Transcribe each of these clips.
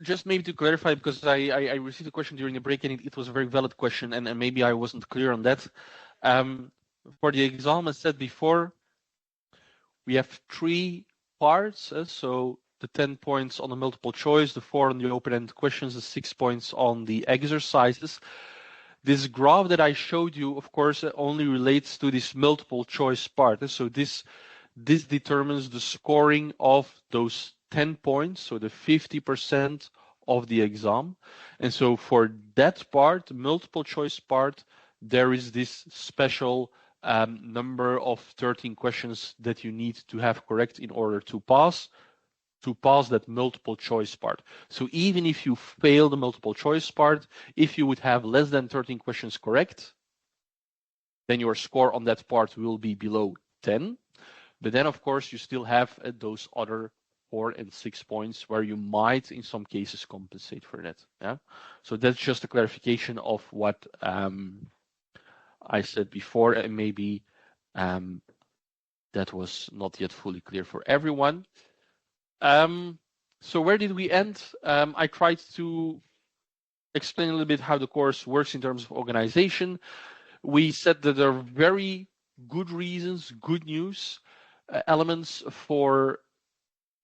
Just maybe to clarify, because I received a question during the break and it was a very valid question, and maybe I wasn't clear on that. For the exam, as said before, we have 3 parts. So the 10 points on the multiple choice, the 4 on the open-ended questions, the 6 points on the exercises. This graph that I showed you, of course, only relates to this multiple choice part. So this determines the scoring of those 10 points, so the 50% of the exam. And so for that part, the multiple choice part, there is this special number of 13 questions that you need to have correct in order to pass that multiple choice part. So even if you fail the multiple choice part, if you would have less than 13 questions correct, then your score on that part will be below 10. But then, of course, you still have those other 4 and 6 points where you might, in some cases, compensate for that. Yeah. So that's just a clarification of what I said before, and maybe that was not yet fully clear for everyone. So where did we end? I tried to explain a little bit how the course works in terms of organization. We said that there are very good reasons, good news, elements for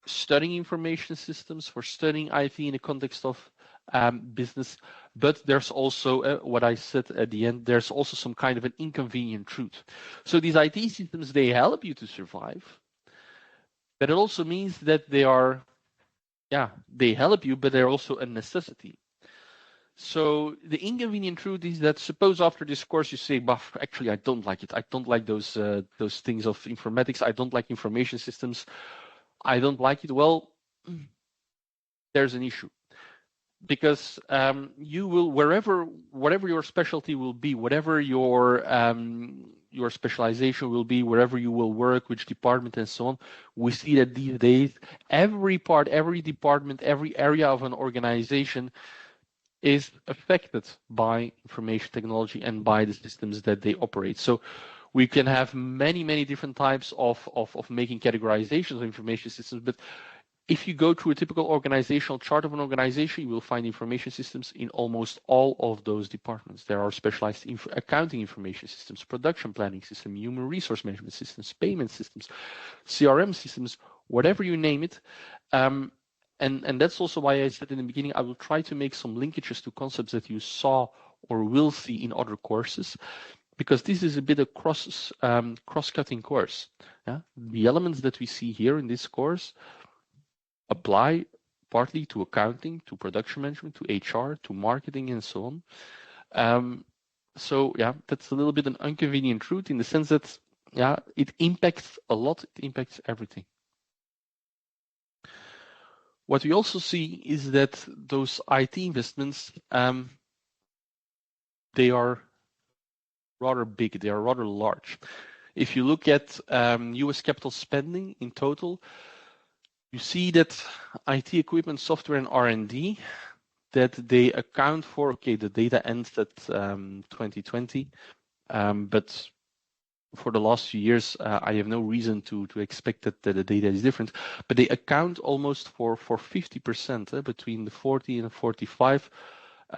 studying information systems, for studying IT in the context of business, but there's also what I said at the end, there's also some kind of an inconvenient truth. So these IT systems, they help you to survive, but it also means that they help you, but they're also a necessity. So the inconvenient truth is that suppose after this course you say, "Bah, actually I don't like it. I don't like those things of informatics. I don't like information systems. I don't like it." Well, there's an issue, because you will, whatever your specialty will be, whatever your specialization will be, wherever you will work, which department and so on, we see that these days every part, every department, every area of an organization is affected by information technology and by the systems that they operate. So we can have many, many different types of making categorizations of information systems, but if you go through a typical organizational chart of an organization, you will find information systems in almost all of those departments. There are specialized accounting information systems, production planning systems, human resource management systems, payment systems, CRM systems, whatever you name it. And that's also why I said in the beginning, I will try to make some linkages to concepts that you saw or will see in other courses, because this is a bit of cross-cutting course. Yeah? The elements that we see here in this course apply partly to accounting, to production management, to HR, to marketing, and so on. So yeah, that's a little bit an inconvenient truth in the sense that it impacts a lot. It impacts everything. What we also see is that those IT investments, they are rather big. They are rather large. If you look at US capital spending in total, you see that IT equipment, software, and R&D, that they account for, okay, the data ends at 2020, but for the last few years, I have no reason to expect that the data is different, but they account almost for 50%, between the 40 and 45,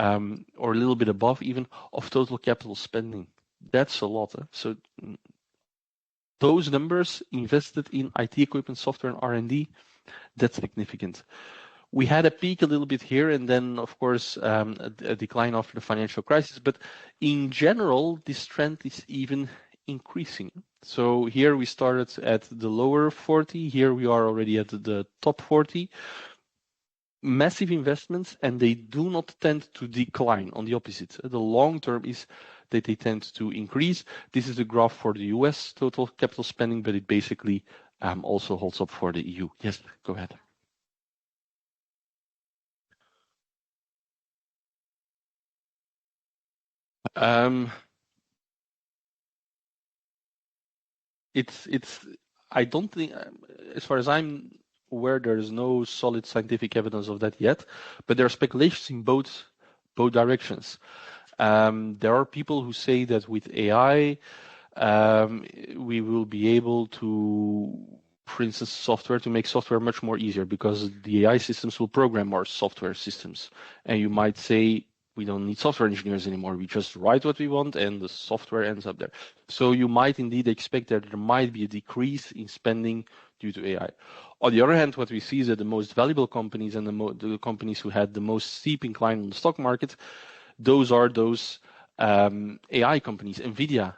or a little bit above even, of total capital spending. That's a lot. So those numbers invested in IT equipment, software, and R&D, that's significant. We had a peak a little bit here, and then, of course, a decline after the financial crisis. But in general, this trend is even increasing. So here we started at the lower 40. Here we are already at the top 40. Massive investments, and they do not tend to decline. On the opposite, the long term is that they tend to increase. This is the graph for the US total capital spending, but it basically also holds up for the EU. Yes, go ahead. I don't think, as far as I'm aware, there is no solid scientific evidence of that yet, but there are speculations in both directions. There are people who say that with AI, we will be able to for instance, software to make software much more easier, because the AI systems will program our software systems. And you might say, we don't need software engineers anymore. We just write what we want and the software ends up there. So you might indeed expect that there might be a decrease in spending due to AI. On the other hand, what we see is that the most valuable companies and the companies who had the most steep incline on the stock market, those are those AI companies. NVIDIA,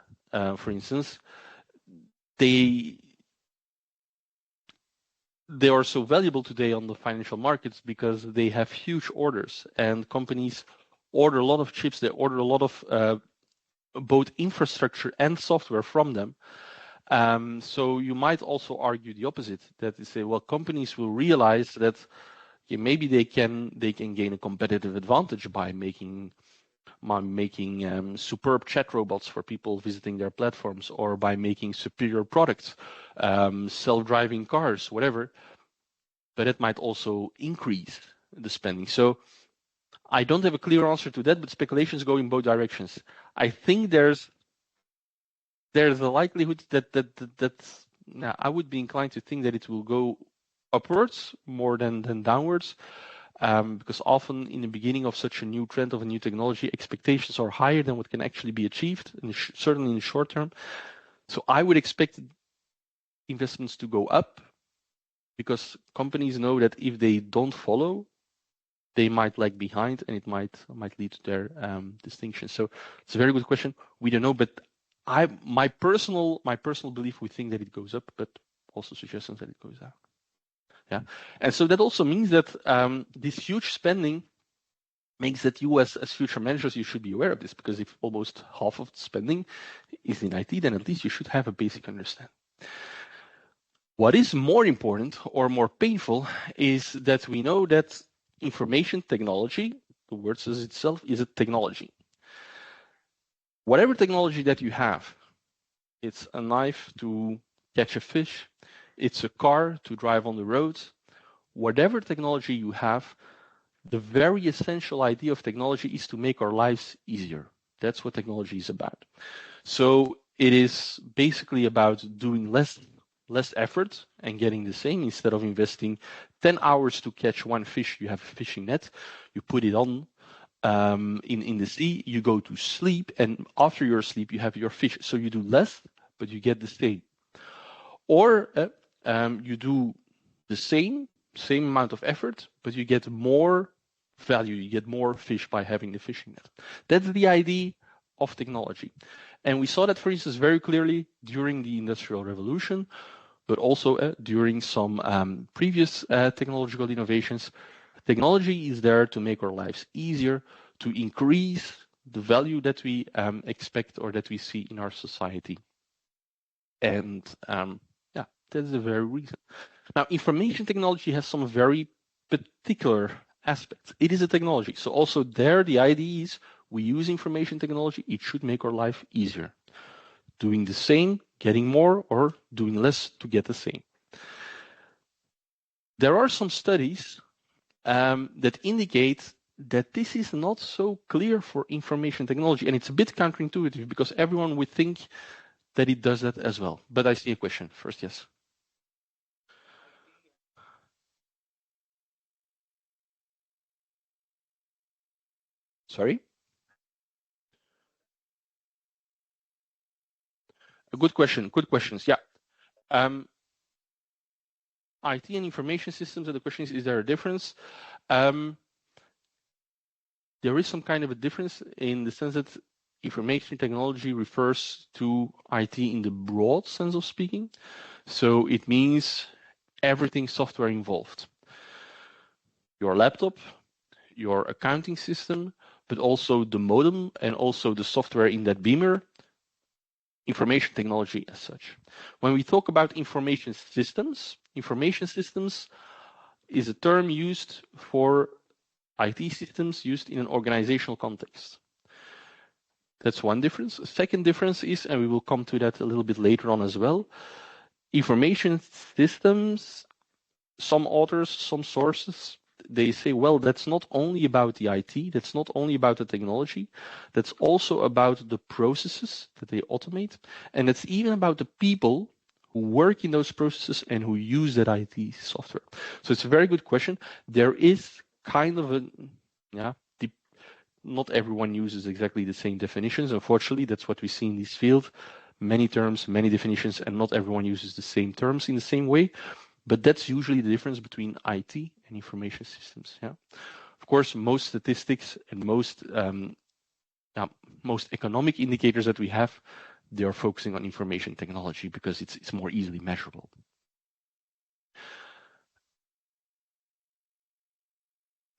for instance, they are so valuable today on the financial markets because they have huge orders, and companies order a lot of chips. They order a lot of both infrastructure and software from them. So you might also argue the opposite, that they say, well, companies will realize that maybe they can gain a competitive advantage by making superb chat robots for people visiting their platforms, or by making superior products, self-driving cars, whatever. But it might also increase the spending. So I don't have a clear answer to that, but speculations go in both directions. I think there's a likelihood that I would be inclined to think that it will go upwards more than downwards, because often in the beginning of such a new trend of a new technology, expectations are higher than what can actually be achieved, certainly in the short term. So I would expect investments to go up, because companies know that if they don't follow, they might lag behind, and it might lead to their distinction. So it's a very good question. We don't know, but my personal belief, we think that it goes up, but also suggestions that it goes down. Yeah, and so that also means that this huge spending makes that you as future managers, you should be aware of this, because if almost half of the spending is in IT, then at least you should have a basic understanding. What is more important or more painful is that we know that information technology, the word says itself, is a technology. Whatever technology that you have, it's a knife to catch a fish, it's a car to drive on the road. Whatever technology you have, the very essential idea of technology is to make our lives easier. That's what technology is about. So it is basically about doing less effort and getting the same. Instead of investing 10 hours to catch one fish, you have a fishing net, you put it on in the sea, you go to sleep, and after your sleep, you have your fish. So you do less, but you get the same. Or you do the same amount of effort, but you get more value, you get more fish by having the fishing net. That's the idea of technology. And we saw that, for instance, very clearly during the Industrial Revolution, but also during some previous technological innovations. Technology is there to make our lives easier, to increase the value that we expect or that we see in our society. And that's the very reason. Now, information technology has some very particular aspects. It is a technology. So also there, the idea is we use information technology. It should make our life easier. Doing the same, getting more, or doing less to get the same. There are some studies that indicate that this is not so clear for information technology. And it's a bit counterintuitive, because everyone would think that it does that as well. But I see a question first, yes. Sorry? A good question. Good questions. Yeah. IT and information systems, and the question is there a difference? There is some kind of a difference in the sense that information technology refers to IT in the broad sense of speaking. So it means everything software involved. Your laptop, your accounting system, but also the modem and also the software in that beamer, information technology as such. When we talk about information systems is a term used for IT systems used in an organizational context. That's one difference. A second difference is, and we will come to that a little bit later on as well, information systems, some authors, some sources, they say, well, that's not only about the IT, that's not only about the technology, that's also about the processes that they automate, and it's even about the people who work in those processes and who use that IT software? So it's a very good question. There is kind of a, yeah, not everyone uses exactly the same definitions. Unfortunately, that's what we see in this field. Many terms, many definitions, and not everyone uses the same terms in the same way. But that's usually the difference between IT and information systems. Yeah. Of course, most statistics and most economic indicators that we have, they are focusing on information technology because it's more easily measurable.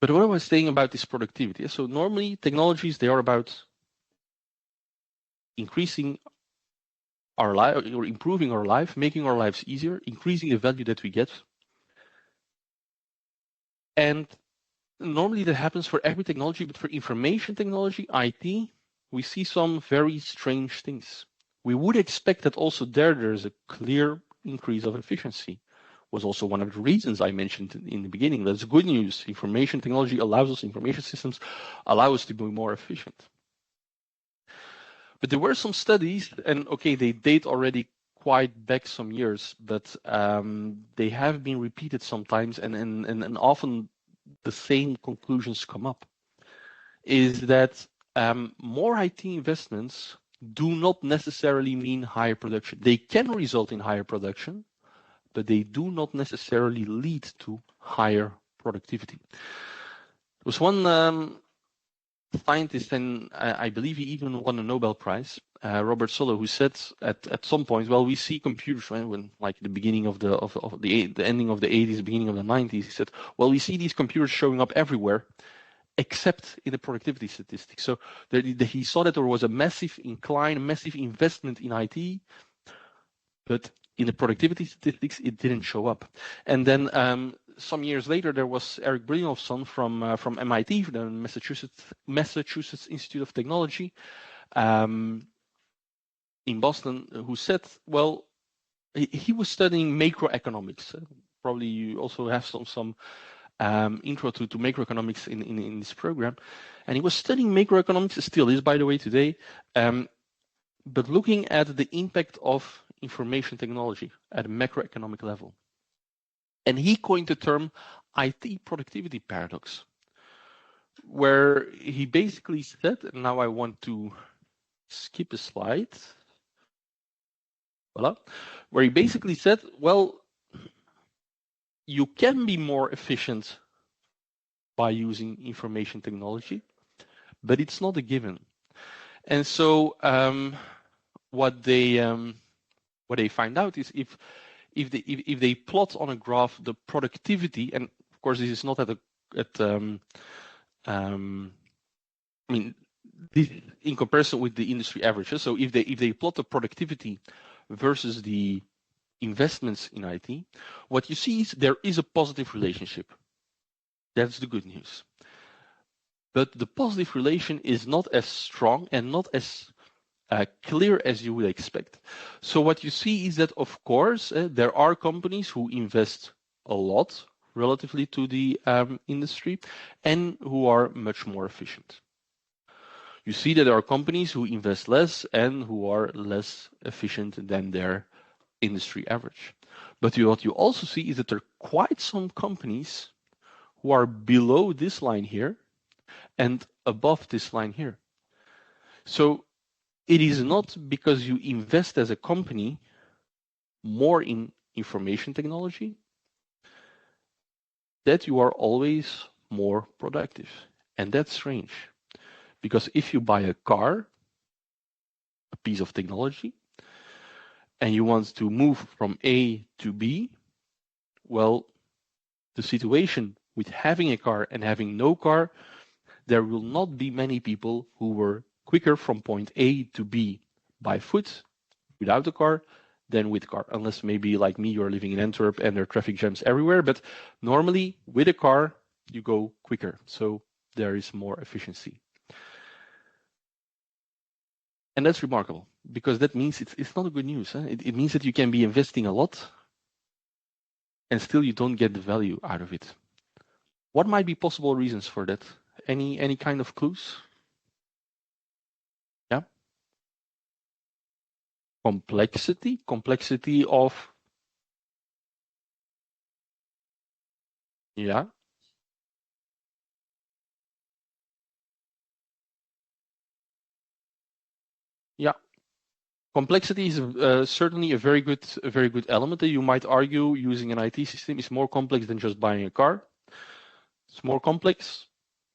But what I was saying about this productivity, so normally technologies, they are about increasing our life or improving our life, making our lives easier, increasing the value that we get. And normally that happens for every technology, but for information technology, IT, we see some very strange things. We would expect that also there's a clear increase of efficiency. Was also one of the reasons I mentioned in the beginning. That's good news. Information technology allows us, information systems allow us to be more efficient. But there were some studies, and okay, they date already quite back some years, but they have been repeated sometimes, and often the same conclusions come up, is that more IT investments do not necessarily mean higher production. They can result in higher production, but they do not necessarily lead to higher productivity. There was one scientist, and I believe he even won a Nobel Prize, Robert Solow, who said at some point, well, we see computers when like the beginning of the ending of the 80s, beginning of the 90s, he said, well, we see these computers showing up everywhere, except in the productivity statistics. So he saw that there was a massive incline, a massive investment in IT, but in the productivity statistics, it didn't show up. And then some years later, there was Eric Brynjolfsson from MIT, the Massachusetts Institute of Technology, in Boston, who said, well, he was studying macroeconomics. Probably you also have some intro to macroeconomics in this program. And he was studying macroeconomics, still is, by the way, today, but looking at the impact of information technology at a macroeconomic level. And he coined the term IT productivity paradox, where he basically said, and now I want to skip a slide, voila, where he basically said, well, you can be more efficient by using information technology, but it's not a given. And so what they find out is if they plot on a graph the productivity, and of course this is not this in comparison with the industry averages. So if they plot the productivity versus the investments in IT, what you see is there is a positive relationship. That's the good news. But the positive relation is not as strong and not as clear as you would expect. So what you see is that, of course, there are companies who invest a lot relatively to the industry and who are much more efficient. You see that there are companies who invest less and who are less efficient than their industry average. But what you also see is that there are quite some companies who are below this line here and above this line here. So it is not because you invest as a company more in information technology that you are always more productive. And that's strange. Because if you buy a car, a piece of technology, and you want to move from A to B, well, the situation with having a car and having no car, there will not be many people who were quicker from point A to B by foot without a car than with a car. Unless maybe like me, you're living in Antwerp and there are traffic jams everywhere. But normally with a car, you go quicker. So there is more efficiency. And that's remarkable because that means it's not a good news. Huh? It means that you can be investing a lot and still you don't get the value out of it. What might be possible reasons for that? Any kind of clues? Yeah. Complexity of, yeah, yeah. Complexity is certainly a very good element that you might argue using an IT system is more complex than just buying a car. It's more complex.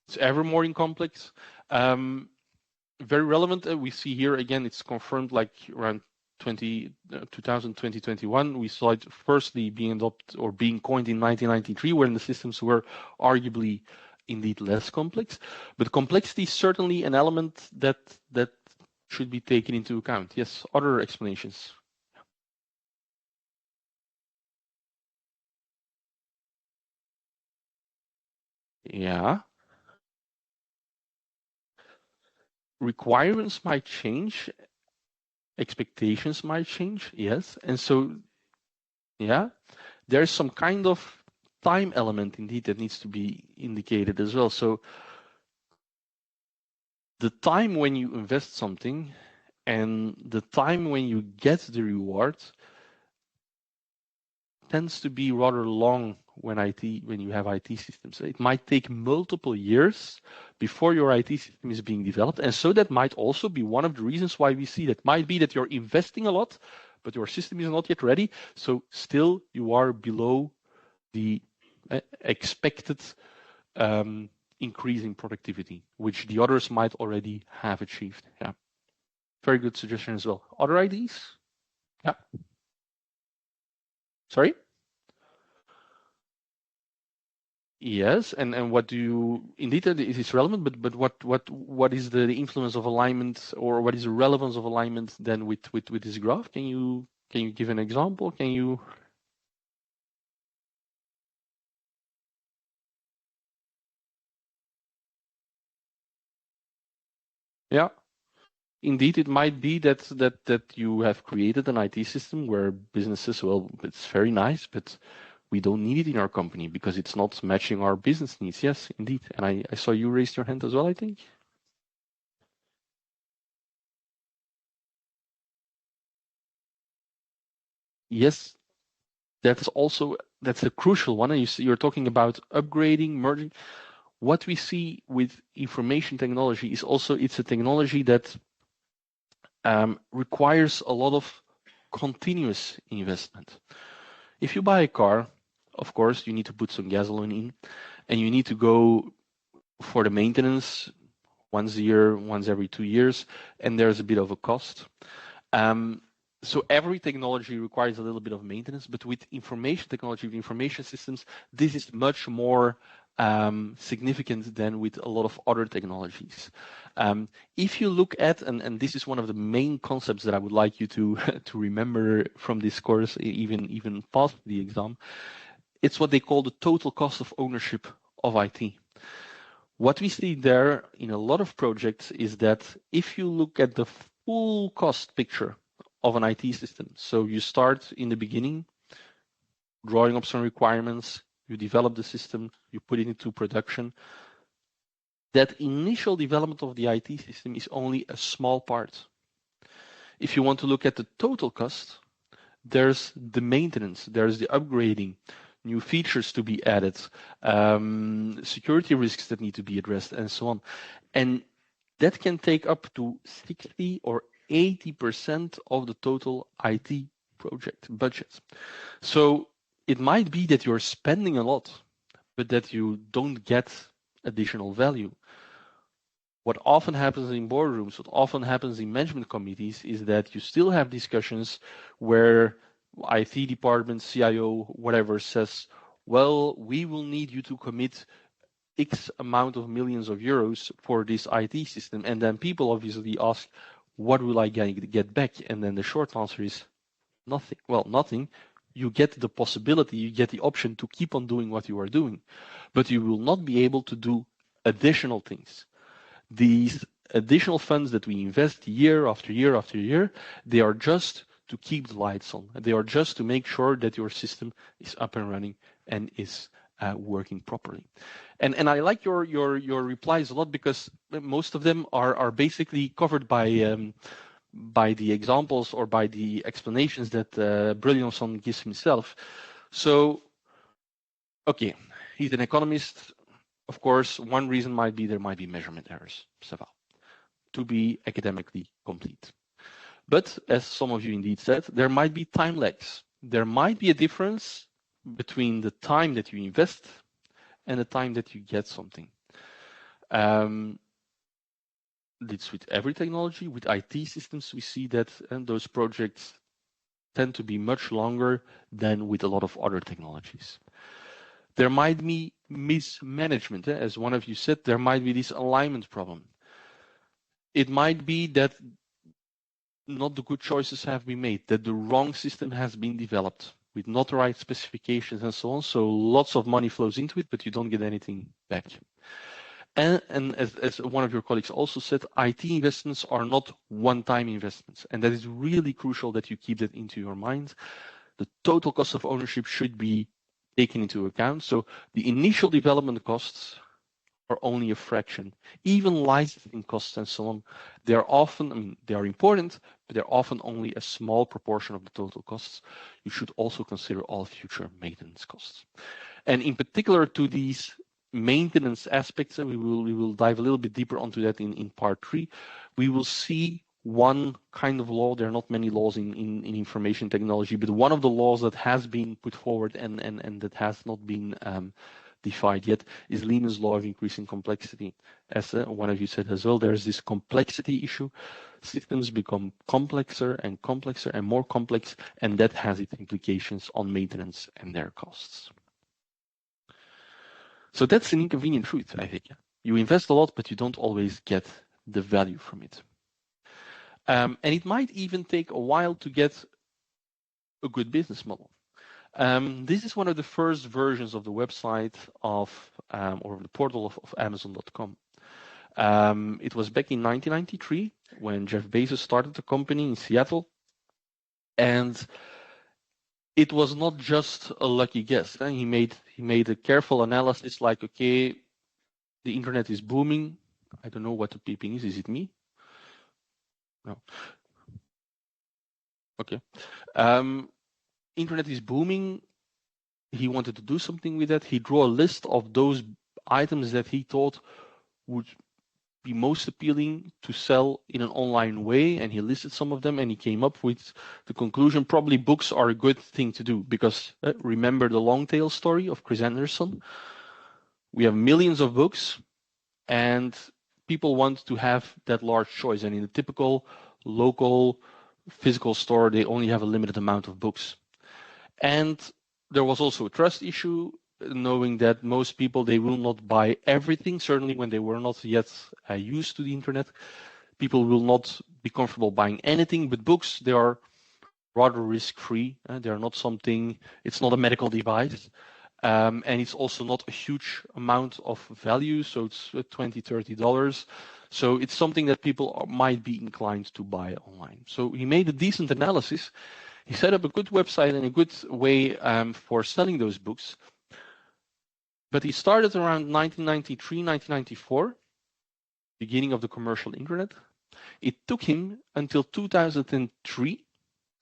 It's ever more in complex. Very relevant. We see here again, it's confirmed like around 2021. We saw it firstly being adopted or being coined in 1993, when the systems were arguably indeed less complex. But complexity is certainly an element that should be taken into account. Yes, other explanations. Yeah. Requirements might change, expectations might change, yes. And so, yeah, there's some kind of time element indeed that needs to be indicated as well. So the time when you invest something and the time when you get the reward tends to be rather long when you have IT systems. It might take multiple years before your IT system is being developed. And so that might also be one of the reasons why we see that might be that you're investing a lot, but your system is not yet ready. So still you are below the expected increase in productivity, which the others might already have achieved. Yeah. Very good suggestion as well. Other ideas? Yeah. Sorry? Yes, and what do you indeed it is relevant, but what is the influence of alignment, or what is the relevance of alignment then with this graph? Can you give an example? Can you? Yeah, indeed, it might be that you have created an IT system where businesses, well, it's very nice, but we don't need it in our company because it's not matching our business needs. Yes, indeed, and I saw you raised your hand as well, I think. Yes, that's a crucial one. And you're talking about upgrading, merging. What we see with information technology is also it's a technology that requires a lot of continuous investment. If you buy a car, of course, you need to put some gasoline in, and you need to go for the maintenance once a year, once every 2 years, and there's a bit of a cost. So every technology requires a little bit of maintenance, but with information technology, with information systems, this is much more significant than with a lot of other technologies. If you look at, and this is one of the main concepts that I would like you to to remember from this course, even past the exam, it's what they call the total cost of ownership of IT. What we see there in a lot of projects is that if you look at the full cost picture of an IT system, so you start in the beginning, drawing up some requirements, you develop the system, you put it into production. That initial development of the IT system is only a small part. If you want to look at the total cost, there's the maintenance, there's the upgrading, new features to be added, security risks that need to be addressed, and so on. And that can take up to 60 or 80% of the total IT project budget. So it might be that you're spending a lot, but that you don't get additional value. What often happens in boardrooms, what often happens in management committees is that you still have discussions where IT department, CIO, whatever says, well, we will need you to commit X amount of millions of euros for this IT system. And then people obviously ask, what will I get back? And then the short answer is nothing. Well, nothing. You get the possibility, you get the option to keep on doing what you are doing, but you will not be able to do additional things. These additional funds that we invest year after year after year, they are just to keep the lights on. They are just to make sure that your system is up and running and is working properly. And I like your replies a lot because most of them are basically covered by by the examples or by the explanations that Brilliantson gives himself. So, okay, he's an economist. Of course, one reason might be there might be measurement errors, ça va, to be academically complete. But as some of you indeed said, there might be time lags. There might be a difference between the time that you invest and the time that you get something. It's with every technology. With IT systems, we see that those projects tend to be much longer than with a lot of other technologies. There might be mismanagement. As one of you said, there might be this alignment problem. It might be that not the good choices have been made, that the wrong system has been developed with not the right specifications and so on. So lots of money flows into it, but you don't get anything back. And as one of your colleagues also said, IT investments are not one-time investments. And that is really crucial that you keep that into your mind. The total cost of ownership should be taken into account. So the initial development costs are only a fraction. Even licensing costs and so on, they're often, I mean, they are important, but they're often only a small proportion of the total costs. You should also consider all future maintenance costs. And in particular to these maintenance aspects, and we will dive a little bit deeper onto that in part 3, we will see one kind of law. There are not many laws in information technology, but one of the laws that has been put forward and that has not been defined yet is Lehman's law of increasing complexity. As one of you said as well, there's this complexity issue. Systems become complexer and complexer and more complex, and that has its implications on maintenance and their costs. So that's an inconvenient truth, I think. You invest a lot, but you don't always get the value from it. And it might even take a while to get a good business model. This is one of the first versions of the website of, or the portal of Amazon.com. It was back in 1993 when Jeff Bezos started the company in Seattle. And it was not just a lucky guess. He made a careful analysis like, okay, the internet is booming. I don't know what the beeping is. Is it me? No. Okay. Internet is booming. He wanted to do something with that. He drew a list of those items that he thought would be most appealing to sell in an online way, and he listed some of them, and he came up with the conclusion probably books are a good thing to do, because remember the long tail story of Chris Anderson? We have millions of books, and people want to have that large choice, and in a typical local physical store, they only have a limited amount of books. And there was also a trust issue, knowing that most people, they will not buy everything, certainly when they were not yet used to the internet. People will not be comfortable buying anything, but books, they are rather risk-free. They are not something, it's not a medical device. And it's also not a huge amount of value, so it's $20, $30. So it's something that people might be inclined to buy online. So he made a decent analysis. He set up a good website and a good way for selling those books. But he started around 1993, 1994, beginning of the commercial internet. It took him until 2003,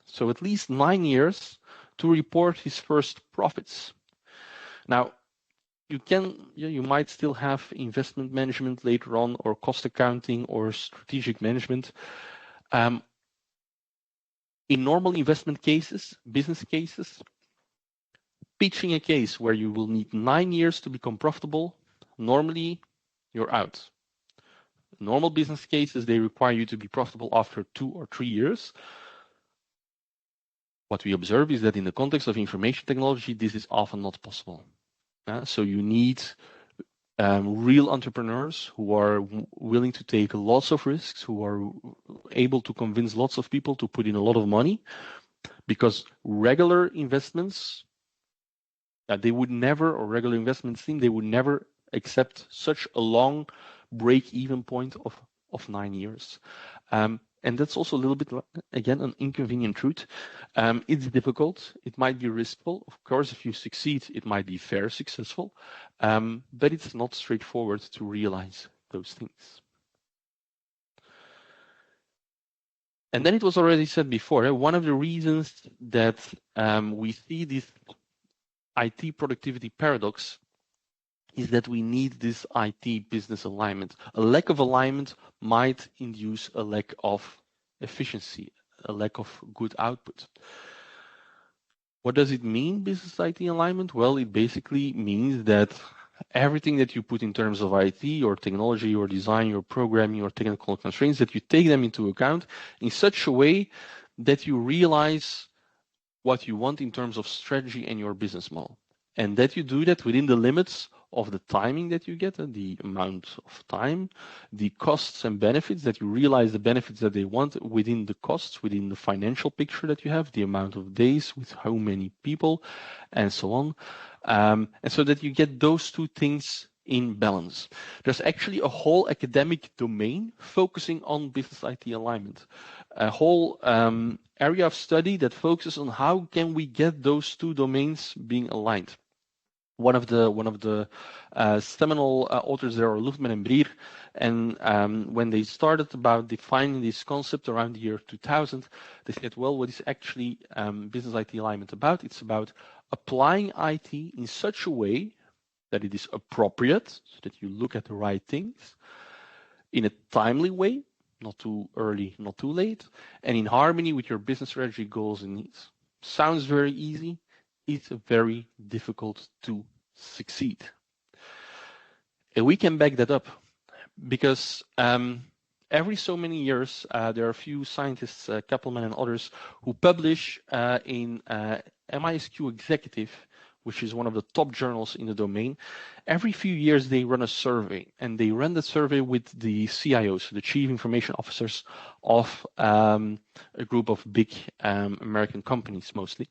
so at least 9 years, to report his first profits. Now, you might still have investment management later on, or cost accounting, or strategic management. In normal investment cases, business cases, pitching a case where you will need 9 years to become profitable, normally you're out. Normal business cases, they require you to be profitable after 2 or 3 years. What we observe is that in the context of information technology, this is often not possible. So you need real entrepreneurs who are willing to take lots of risks, who are able to convince lots of people to put in a lot of money, because regular investments, they would never, or regular investment team, they would never accept such a long break-even point of 9 years. And that's also a little bit, again, an inconvenient truth. It's difficult. It might be riskful. Of course, if you succeed, it might be fair successful. But it's not straightforward to realize those things. And then it was already said before, one of the reasons that we see this IT productivity paradox is that we need this IT business alignment. A lack of alignment might induce a lack of efficiency, a lack of good output. What does it mean, business IT alignment? Well, it basically means that everything that you put in terms of IT or technology or design or programming or technical constraints, that you take them into account in such a way that you realize what you want in terms of strategy and your business model. And that you do that within the limits of the timing that you get, the amount of time, the costs and benefits, that you realize the benefits that they want within the costs, within the financial picture that you have, the amount of days with how many people, and so on. And so that you get those two things in balance. There's actually a whole academic domain focusing on business IT alignment, a whole area of study that focuses on how can we get those two domains being aligned. One of the seminal authors there are Luftman and Brier, and when they started about defining this concept around the year 2000, they said, well, what is actually business IT alignment about? It's about applying IT in such a way that it is appropriate, so that you look at the right things in a timely way, not too early, not too late, and in harmony with your business strategy, goals, and needs. Sounds very easy. It's very difficult to succeed. And we can back that up because every so many years, there are a few scientists, Kappelman and others, who publish in MISQ Executive, which is one of the top journals in the domain. Every few years, they run a survey, and they run the survey with the CIOs, the Chief Information Officers of a group of big American companies mostly.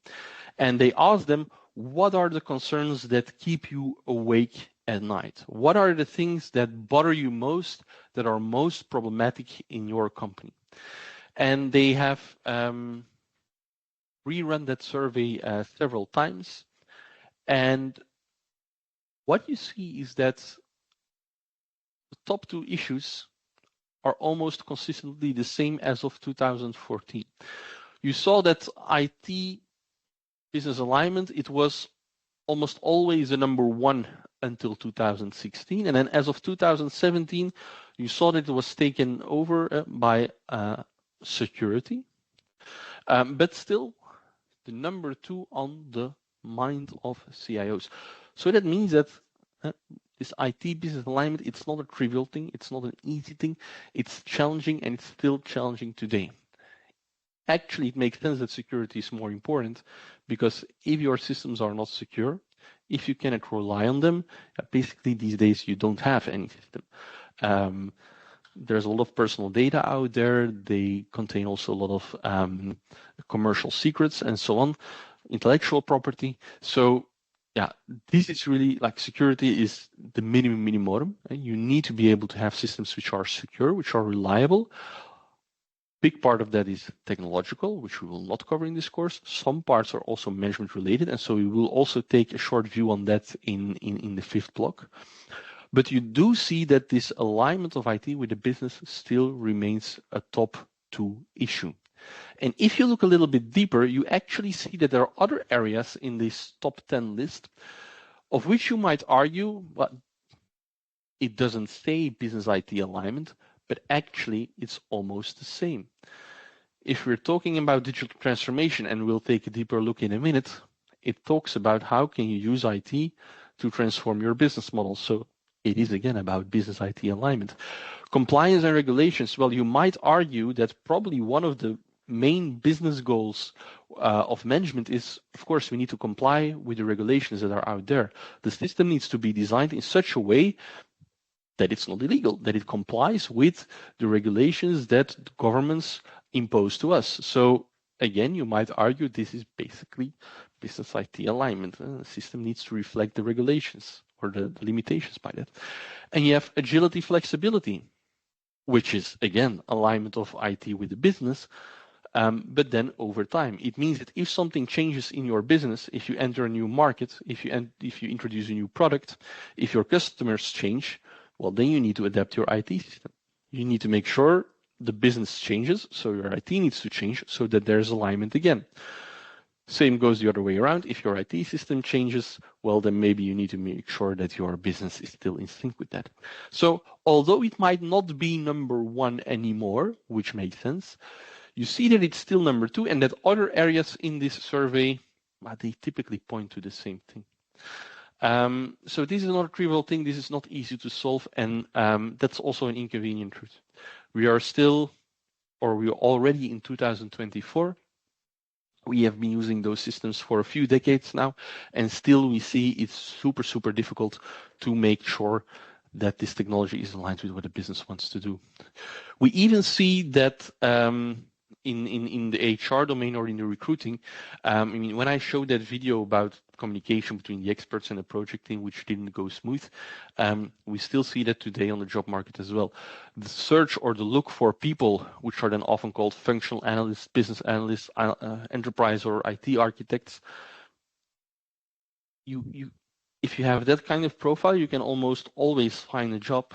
And they ask them, what are the concerns that keep you awake at night? What are the things that bother you most, that are most problematic in your company? And they have rerun that survey several times. And what you see is that the top two issues are almost consistently the same as of 2014. You saw that IT business alignment, it was almost always the number one until 2016. And then as of 2017, you saw that it was taken over by security. But still, the number two on the mind of CIOs. So that means that this IT business alignment, it's not a trivial thing, it's not an easy thing, it's challenging, and it's still challenging today. Actually, it makes sense that security is more important, because if your systems are not secure, if you cannot rely on them, basically these days you don't have any system. There's a lot of personal data out there. They contain also a lot of commercial secrets and so on, intellectual property. So yeah, this is really like security is the minimum. You need to be able to have systems which are secure, which are reliable. Big part of that is technological, which we will not cover in this course. Some parts are also management related, and so we will also take a short view on that in the fifth block. But you do see that this alignment of IT with the business still remains a top two issue. And if you look a little bit deeper, you actually see that there are other areas in this top 10 list of which you might argue, well, it doesn't say business IT alignment, but actually it's almost the same. If we're talking about digital transformation, and we'll take a deeper look in a minute, it talks about how can you use IT to transform your business model. So it is again about business IT alignment. Compliance and regulations, well, you might argue that probably one of the main business goals of management is, of course, we need to comply with the regulations that are out there. The system needs to be designed in such a way that it's not illegal, that it complies with the regulations that the governments impose to us. So again, you might argue this is basically business IT alignment. The system needs to reflect the regulations or the limitations by that. And you have agility, flexibility, which is, again, alignment of IT with the business, but then over time. It means that if something changes in your business, if you enter a new market, if you introduce a new product, if your customers change, well, then you need to adapt your IT system. You need to make sure the business changes, so your IT needs to change so that there's alignment again. Same goes the other way around. If your IT system changes, well, then maybe you need to make sure that your business is still in sync with that. So although it might not be number one anymore, which makes sense, you see that it's still number two, and that other areas in this survey, they typically point to the same thing. So this is not a trivial thing. This is not easy to solve, and that's also an inconvenient truth. We are still, or we are already in 2024. We have been using those systems for a few decades now, and still we see it's super, super difficult to make sure that this technology is aligned with what the business wants to do. We even see that in the HR domain or in the recruiting, I mean, when I showed that video about communication between the experts and the project team, which didn't go smooth, we still see that today on the job market as well. The search or the look for people, which are then often called functional analysts, business analysts, enterprise or IT architects, if you have that kind of profile, you can almost always find a job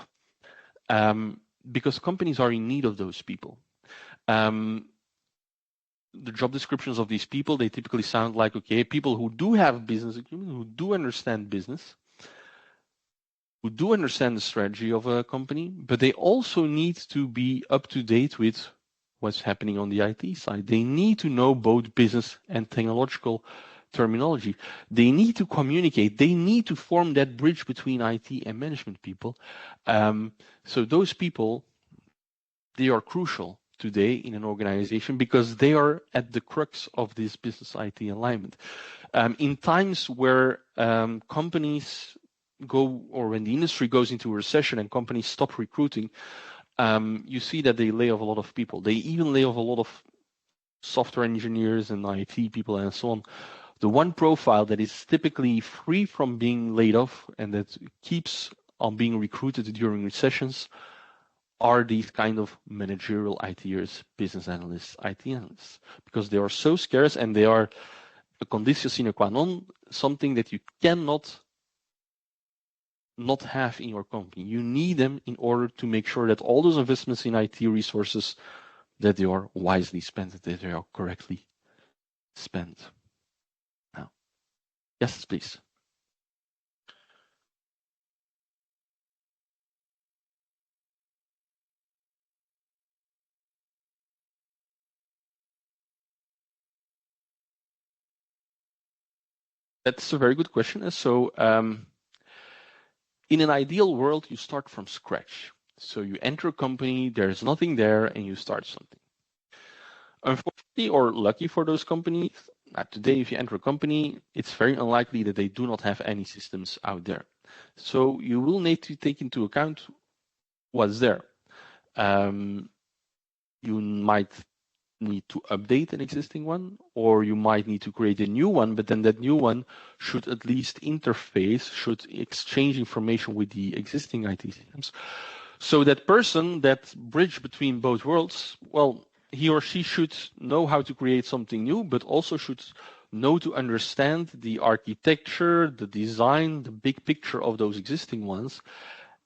because companies are in need of those people. The job descriptions of these people, they typically sound like, okay, people who do have business acumen, who do understand business, who do understand the strategy of a company, but they also need to be up to date with what's happening on the IT side. They need to know both business and technological terminology. They need to communicate. They need to form that bridge between IT and management people. So those people, they are crucial today in an organization because they are at the crux of this business IT alignment. In times where companies go, or when the industry goes into a recession and companies stop recruiting, you see that they lay off a lot of people. They even lay off a lot of software engineers and IT people and so on. The one profile that is typically free from being laid off and that keeps on being recruited during recessions are these kind of managerial ITers, business analysts, IT analysts, because they are so scarce and they are a conditio sine qua non, something that you cannot not have in your company. You need them in order to make sure that all those investments in IT resources, that they are wisely spent, that they are correctly spent. Now, yes, please. That's a very good question. So in an ideal world, you start from scratch. So you enter a company, there's nothing there, and you start something. Unfortunately, or lucky for those companies, today if you enter a company, it's very unlikely that they do not have any systems out there. So you will need to take into account what's there. You might need to update an existing one, or you might need to create a new one, but then that new one should at least interface, should exchange information with the existing IT systems. So that person, that bridge between both worlds, well, he or she should know how to create something new, but also should know to understand the architecture, the design, the big picture of those existing ones,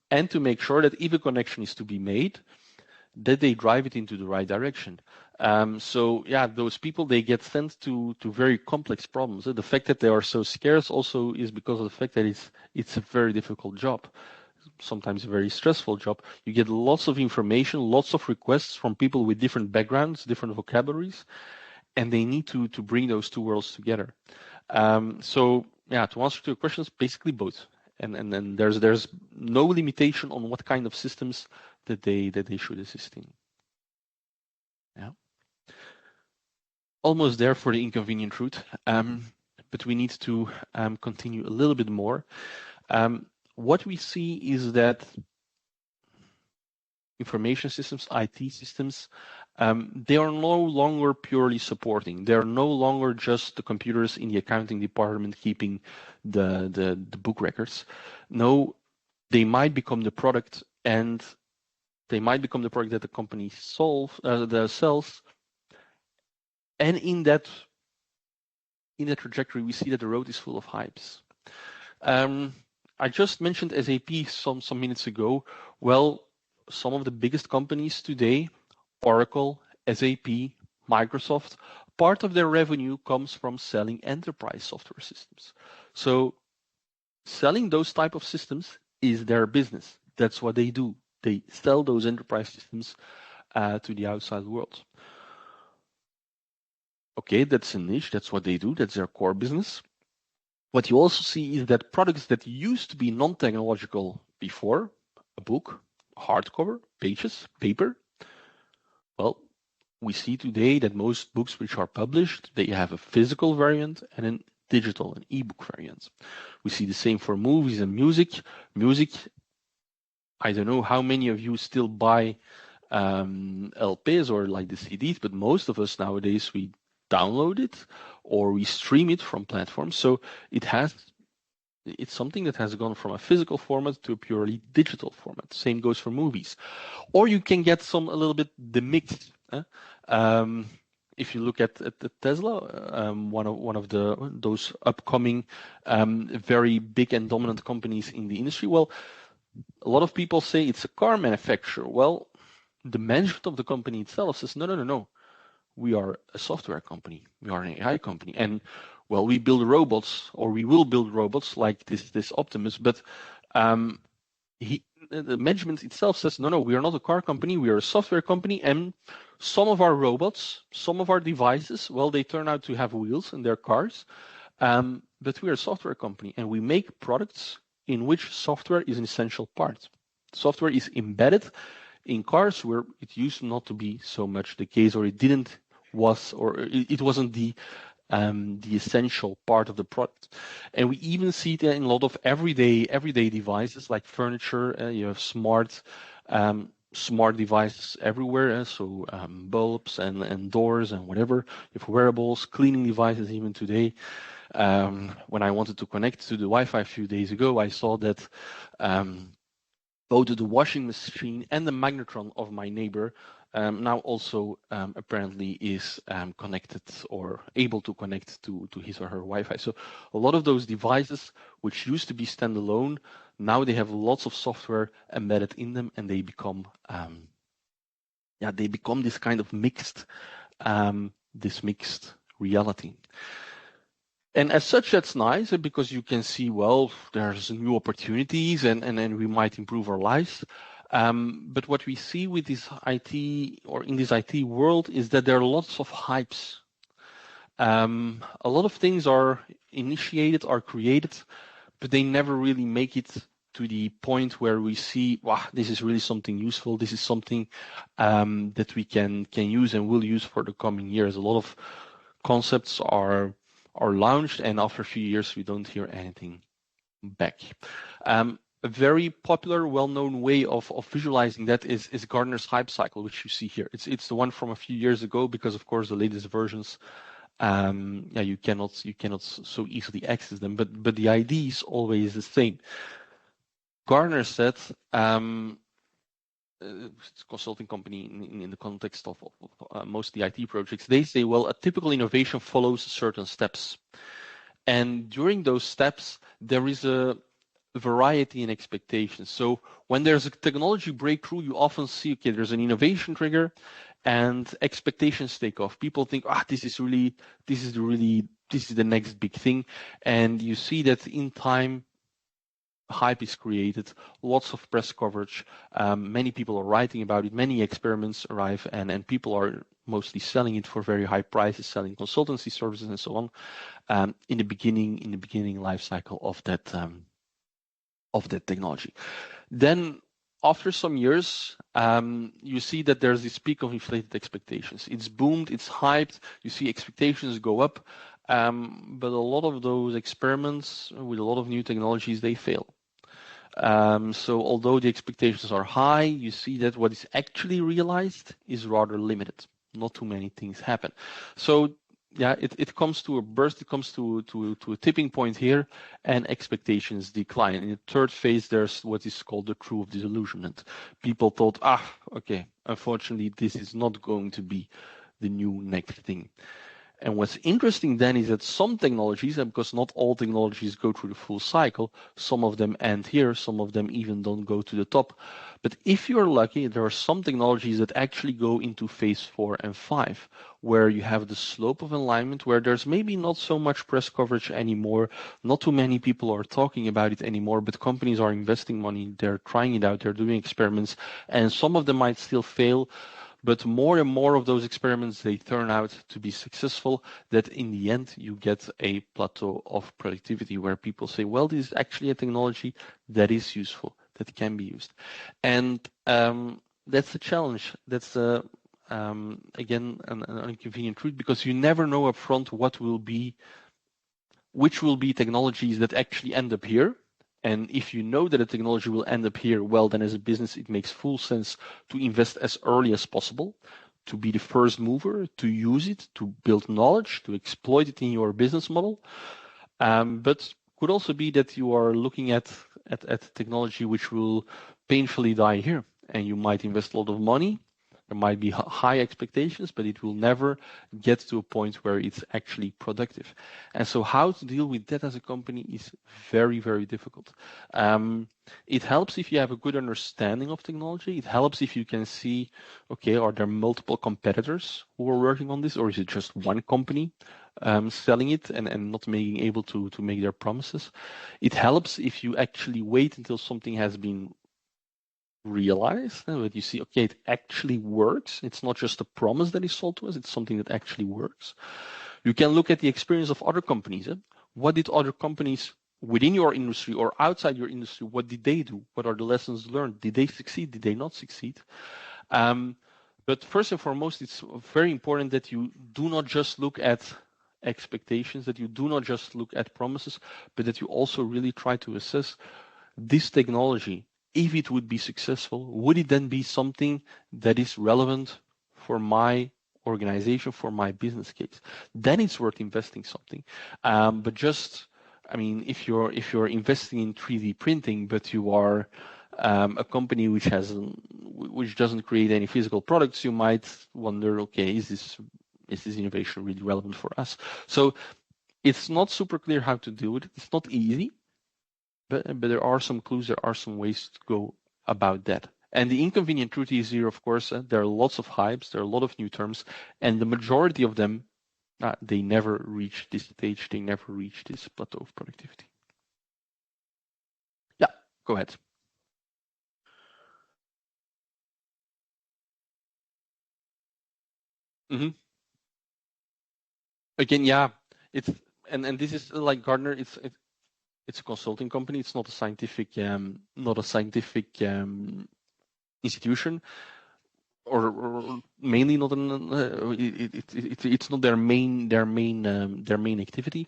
and to make sure that if a connection is to be made, that they drive it into the right direction. So yeah, those people, they get sent to very complex problems. The fact that they are so scarce also is because of the fact that it's a very difficult job, sometimes a very stressful job. You get lots of information, lots of requests from people with different backgrounds, different vocabularies, and they need to bring those two worlds together. So yeah, to answer to your questions, basically both. And then there's no limitation on what kind of systems that they should assist in. Yeah. Almost there for the inconvenient truth, but we need to continue a little bit more. What we see is that information systems, IT systems, they are no longer purely supporting. They are no longer just the computers in the accounting department keeping the book records. No, they might become the product, and they might become the product that the company sells. And in that trajectory, we see that the road is full of hypes. I just mentioned SAP some minutes ago. Well, some of the biggest companies today Oracle, SAP, Microsoft, part of their revenue comes from selling enterprise software systems. So selling those type of systems is their business. That's what they do. They sell those enterprise systems to the outside world. Okay, that's a niche. That's what they do. That's their core business. What you also see is that products that used to be non-technological before, a book, hardcover, pages, paper, well, we see today that most books which are published, they have a physical variant and a digital, an ebook variant. We see the same for movies and music. Music, I don't know how many of you still buy LPs or like the CDs, but most of us nowadays, we download it or we stream it from platforms. So it's something that has gone from a physical format to a purely digital format. Same goes for movies. Or you can get a little bit the mix. If you look at the Tesla, one of those upcoming very big and dominant companies in the industry, well, a lot of people say it's a car manufacturer. Well, the management of the company itself says, no. We are a software company. We are an AI company. And, well, we build robots, or we will build robots like this Optimus, but the management itself says, no, we are not a car company. We are a software company. And some of our robots, some of our devices, well, they turn out to have wheels in their cars. But we are a software company, and we make products in which software is an essential part. Software is embedded in cars where it used not to be so much the case, or it wasn't the essential part of the product. And we even see that in a lot of everyday devices like furniture. You have smart devices everywhere, so bulbs and doors and whatever. You have wearables, cleaning devices even today. When I wanted to connect to the Wi-Fi a few days ago, I saw that both the washing machine and the magnetron of my neighbor now also apparently is connected or able to connect to his or her Wi-Fi. So a lot of those devices, which used to be standalone, now they have lots of software embedded in them, and they become this kind of mixed reality. And as such, that's nice because you can see, well, there's new opportunities and we might improve our lives. But what we see with this IT or in this IT world is that there are lots of hypes. A lot of things are initiated, are created, but they never really make it to the point where we see, wow, this is really something useful. This is something that we can use and will use for the coming years. A lot of concepts are launched, and after a few years, we don't hear anything back. A very popular, well-known way of visualizing that is Gartner's hype cycle, which you see here. It's the one from a few years ago because, of course, the latest versions, you cannot so easily access them. But the idea is always the same. Gartner said, it's a consulting company in the context of most of the IT projects. They say, well, a typical innovation follows certain steps, and during those steps, there is a variety in expectations. So when there's a technology breakthrough, you often see, okay, there's an innovation trigger and expectations take off. People think, this is the next big thing. And you see that in time, hype is created, lots of press coverage. Many people are writing about it. Many experiments arrive and people are mostly selling it for very high prices, selling consultancy services and so on, in the beginning life cycle of that technology. Then after some years, you see that there's this peak of inflated expectations. It's boomed, it's hyped, you see expectations go up, but a lot of those experiments with a lot of new technologies, they fail. So although the expectations are high, you see that what is actually realized is rather limited. Not too many things happen. So yeah, it comes to a burst, it comes to a tipping point here, and expectations decline. In the third phase, there's what is called the crew of disillusionment. People thought, okay, unfortunately, this is not going to be the new next thing. And what's interesting then is that some technologies, and because not all technologies go through the full cycle, some of them end here, some of them even don't go to the top. But if you're lucky, there are some technologies that actually go into phase 4 and 5, where you have the slope of alignment, where there's maybe not so much press coverage anymore, not too many people are talking about it anymore, but companies are investing money, they're trying it out, they're doing experiments, and some of them might still fail. But more and more of those experiments, they turn out to be successful, that in the end, you get a plateau of productivity where people say, well, this is actually a technology that is useful, that can be used. And that's a challenge. That's, again, an inconvenient truth, because you never know upfront which will be technologies that actually end up here. And if you know that a technology will end up here, well, then as a business, it makes full sense to invest as early as possible, to be the first mover, to use it, to build knowledge, to exploit it in your business model. But could also be that you are looking at technology which will painfully die here, and you might invest a lot of money. There might be high expectations, but it will never get to a point where it's actually productive. And so how to deal with that as a company is very, very difficult. It helps if you have a good understanding of technology. It helps if you can see, okay, are there multiple competitors who are working on this, or is it just one company selling it and not being able to make their promises? It helps if you actually wait until something has been realize that you see, okay, it actually works. It's not just a promise that is sold to us, it's something that actually works. You can look at the experience of other companies. What did other companies within your industry or outside your industry, what did they do? What are the lessons learned? Did they succeed? Did they not succeed? But first and foremost, it's very important that you do not just look at expectations, that you do not just look at promises, but that you also really try to assess this technology. If it would be successful, would it then be something that is relevant for my organization, for my business case? Then it's worth investing something. But just, I mean, if you're investing in 3D printing, but you are a company which doesn't create any physical products, you might wonder, okay, is this innovation really relevant for us? So it's not super clear how to do it. It's not easy. But there are some clues, there are some ways to go about that. And the inconvenient truth is here, of course, there are lots of hypes, there are a lot of new terms, and the majority of them, they never reach this stage, they never reach this plateau of productivity. Yeah, go ahead. Mm-hmm. Again, yeah, it's and this is like Gartner. It's a consulting company. It's not a scientific institution, or mainly not it's not their main activity.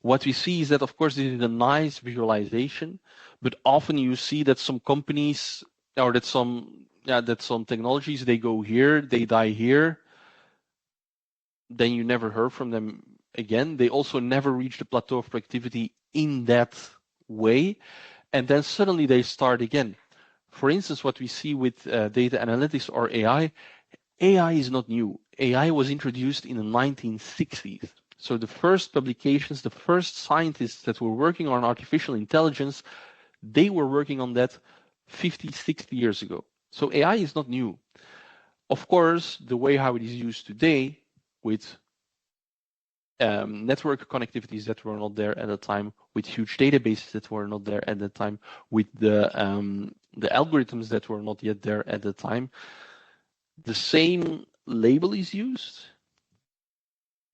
What we see is that, of course, this is a nice visualization, but often you see that some companies, or that some technologies, they go here, they die here, then you never heard from them again. They also never reach the plateau of productivity in that way, and then suddenly they start again. For instance, what we see with data analytics or AI is not new. AI was introduced in the 1960s. So the first publications, the first scientists that were working on artificial intelligence, they were working on that 50, 60 years ago. So AI is not new. Of course, the way how it is used today, with network connectivities that were not there at the time, with huge databases that were not there at the time, with the algorithms that were not yet there at the time, the same label is used,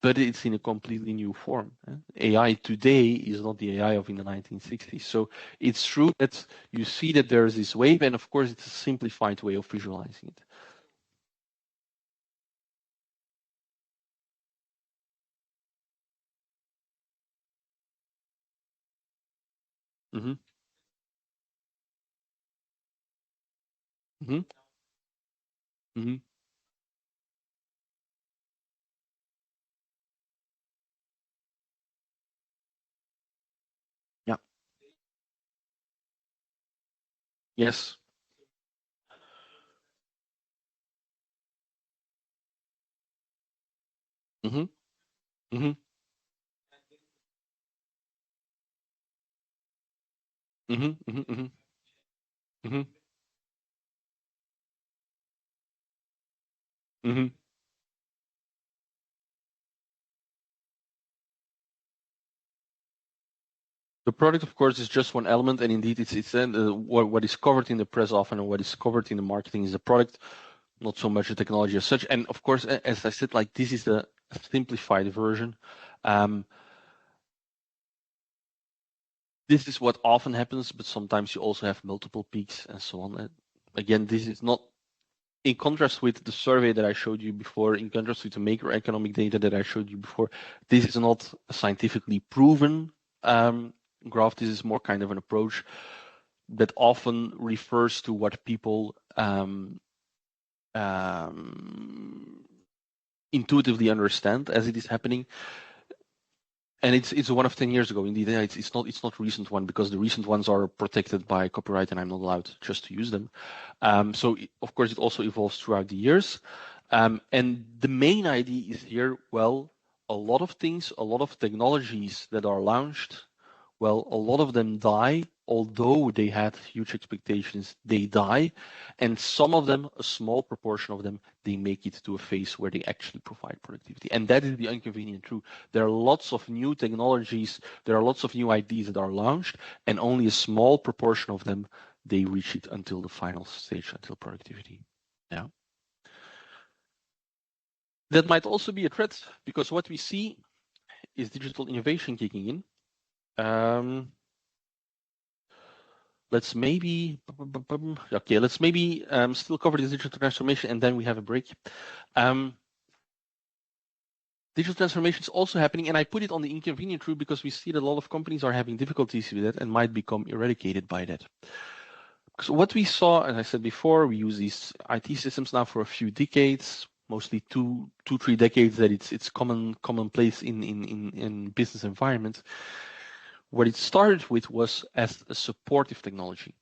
but it's in a completely new form. AI today is not the AI of in the 1960s. So it's true that you see that there's this wave, and of course it's a simplified way of visualizing it. Mm-hmm. Mm-hmm. Mm-hmm. Yeah. Yes. Mm-hmm. Mm-hmm. Mm-hmm. Mm-hmm. Mm-hmm. Mm-hmm. The product, of course, is just one element, and indeed, it's what is covered in the press often, and what is covered in the marketing is the product, not so much the technology as such. And of course, as I said, like this is the simplified version. Um, this is what often happens, but sometimes you also have multiple peaks and so on. Again, this is not in contrast with the survey that I showed you before, in contrast with the macroeconomic data that I showed you before. This is not a scientifically proven graph. This is more kind of an approach that often refers to what people intuitively understand as it is happening. And it's one of 10 years ago. Indeed, it's not recent one because the recent ones are protected by copyright, and I'm not allowed just to use them. So of course, it also evolves throughout the years. And the main idea is here. Well, a lot of things, a lot of technologies that are launched, well, a lot of them die, although they had huge expectations, they die. And some of them, a small proportion of them, they make it to a phase where they actually provide productivity. And that is the inconvenient truth. There are lots of new technologies, there are lots of new ideas that are launched, and only a small proportion of them, they reach it until the final stage, until productivity. Yeah. That might also be a threat because what we see is digital innovation kicking in. Let's maybe still cover this digital transformation and then we have a break. Digital transformation is also happening, and I put it on the inconvenient route because we see that a lot of companies are having difficulties with it and might become eradicated by that. So what we saw, as I said before, we use these IT systems now for a few decades, mostly two, 3 decades that it's commonplace in business environments. What it started with was as a supportive technology.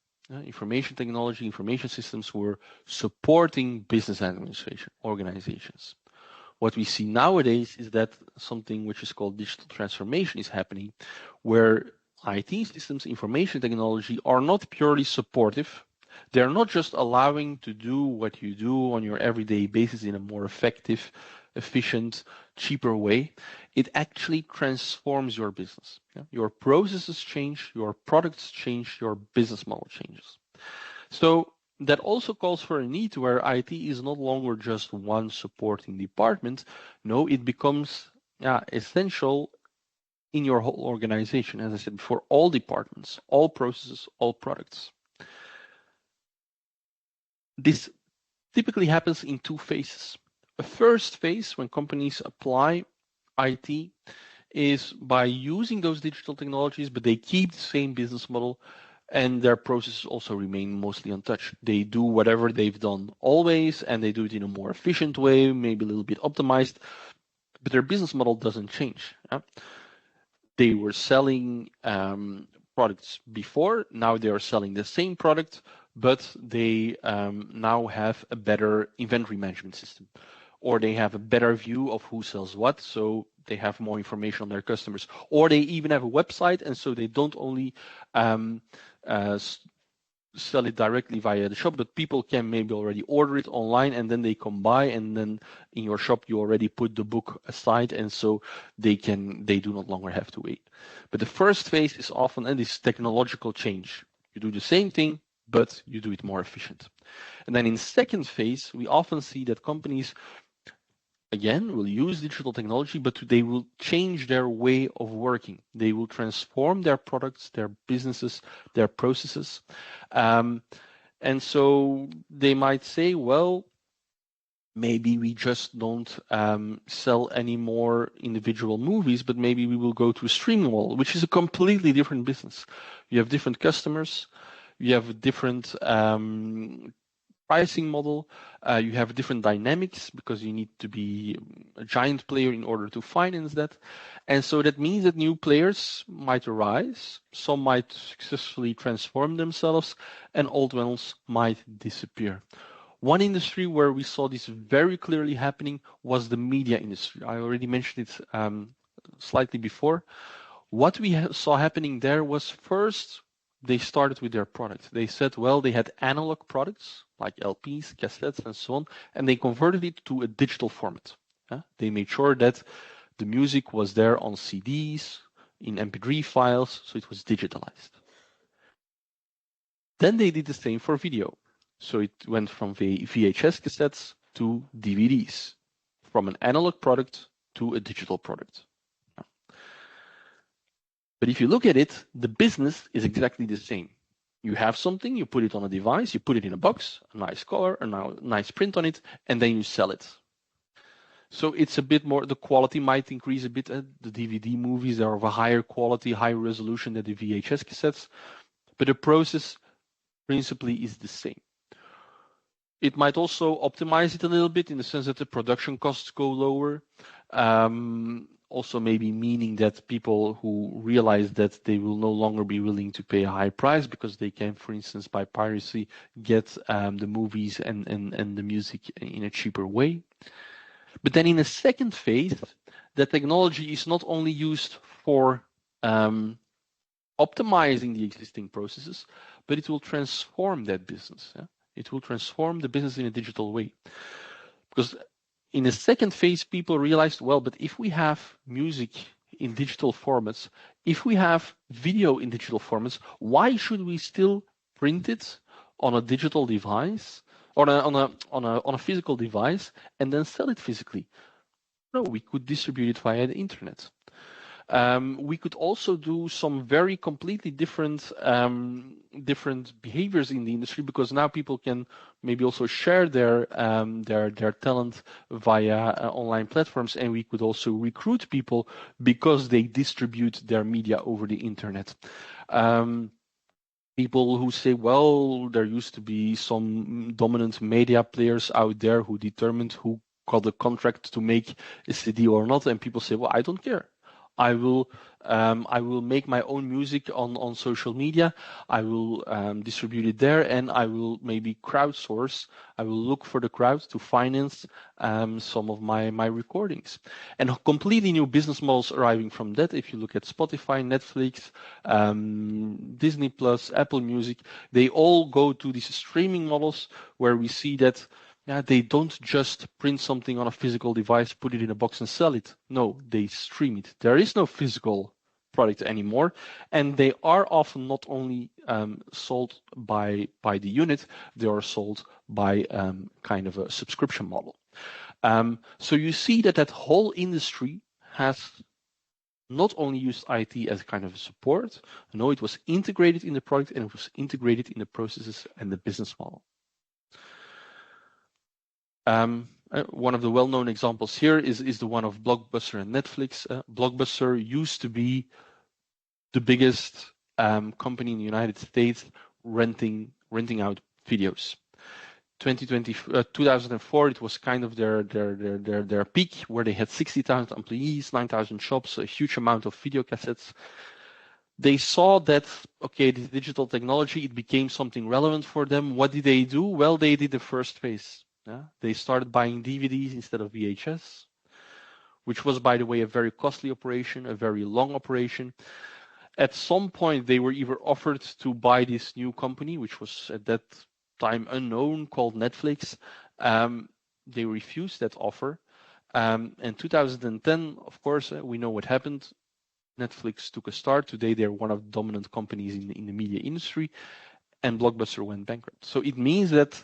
Information technology, information systems were supporting business administration organizations. What we see nowadays is that something which is called digital transformation is happening, where IT systems, information technology are not purely supportive. They're not just allowing to do what you do on your everyday basis in a more effective, efficient, cheaper way. It actually transforms your business. Your processes change, your products change, your business model changes. So that also calls for a need where IT is no longer just one supporting department. No, it becomes essential in your whole organization, as I said before, all departments, all processes, all products. This typically happens in 2 phases. A first phase, when companies apply IT, is by using those digital technologies, but they keep the same business model and their processes also remain mostly untouched. They do whatever they've done always, and they do it in a more efficient way, maybe a little bit optimized, but their business model doesn't change. They were selling products before, now they are selling the same product, but they now have a better inventory management system, or they have a better view of who sells what, so they have more information on their customers, or they even have a website, and so they don't only sell it directly via the shop, but people can maybe already order it online and then they come by, and then in your shop you already put the book aside, and so they do not longer have to wait. But the first phase is often this technological change. You do the same thing, but you do it more efficient. And then in second phase, we often see that companies again will use digital technology, but they will change their way of working. They will transform their products, their businesses, their processes. And so they might say, well, maybe we just don't sell any more individual movies, but maybe we will go to a streaming model, which is a completely different business. You have different customers, you have a different pricing model, you have different dynamics because you need to be a giant player in order to finance that. And so that means that new players might arise, some might successfully transform themselves, and old ones might disappear. One industry where we saw this very clearly happening was the media industry. I already mentioned it slightly before. What we saw happening there was first, they started with their product. They said, well, they had analog products like LPs, cassettes, and so on, and they converted it to a digital format. They made sure that the music was there on CDs, in MP3 files, so it was digitalized. Then they did the same for video. So it went from VHS cassettes to DVDs, from an analog product to a digital product. But if you look at it, the business is exactly the same. You have something, you put it on a device, you put it in a box, a nice color, a nice print on it, and then you sell it. So it's a bit more, the quality might increase a bit. The DVD movies are of a higher quality, higher resolution than the VHS cassettes, but the process principally is the same. It might also optimize it a little bit in the sense that the production costs go lower. Also maybe meaning that people who realize that they will no longer be willing to pay a high price because they can, for instance, by piracy, get the movies and the music in a cheaper way. But then in a second phase, the technology is not only used for optimizing the existing processes, but it will transform that business. It will transform the business in a digital way. Because in a second phase, people realized, well, but if we have music in digital formats, if we have video in digital formats, why should we still print it on a digital device, or on a physical device, and then sell it physically? No, we could distribute it via the internet. We could also do some very completely different behaviors in the industry, because now people can maybe also share their talent via online platforms, and we could also recruit people because they distribute their media over the internet. People who say, well, there used to be some dominant media players out there who determined who got the contract to make a CD or not, and people say, well, I don't care. I will make my own music on social media. I will distribute it there, and I will maybe crowdsource. I will look for the crowd to finance some of my recordings. And completely new business models arriving from that. If you look at Spotify, Netflix, Disney Plus, Apple Music, they all go to these streaming models where we see that they don't just print something on a physical device, put it in a box and sell it. No, they stream it. There is no physical product anymore. And they are often not only sold by the unit, they are sold by kind of a subscription model. So you see that whole industry has not only used IT as kind of a support, no, it was integrated in the product, and it was integrated in the processes and the business model. One of the well-known examples here is the one of Blockbuster and Netflix. Blockbuster used to be the biggest company in the United States renting out videos. 2004, it was kind of their peak, where they had 60,000 employees, 9,000 shops, a huge amount of video cassettes. They saw that, okay, this digital technology, it became something relevant for them. What did they do? Well, they did the first phase. They started buying DVDs instead of VHS, which was, by the way, a very costly operation, a very long operation. At some point, they were even offered to buy this new company, which was at that time unknown, called Netflix. They refused that offer. In 2010, of course, we know what happened. Netflix took a start. Today, they're one of the dominant companies in the media industry, and Blockbuster went bankrupt. So it means that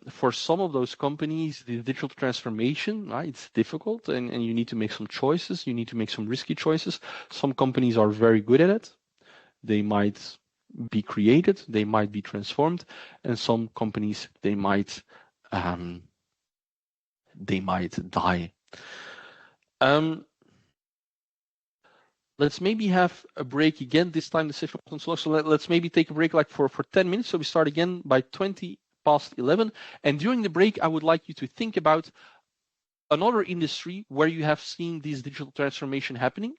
for some of those companies, the digital transformation, it's difficult, and you need to make some choices. You need to make some risky choices. Some companies are very good at it. They might be created, they might be transformed, and some companies, they might die. Let's maybe have a break again. This time the session was slow, so let's maybe take a break like for 10 minutes. So we start again by 11:20. And during the break, I would like you to think about another industry where you have seen this digital transformation happening,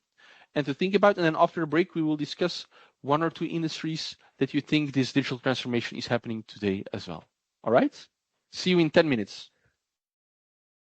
and to think about, and then after the break, we will discuss one or two industries that you think this digital transformation is happening today as well. All right? See you in 10 minutes.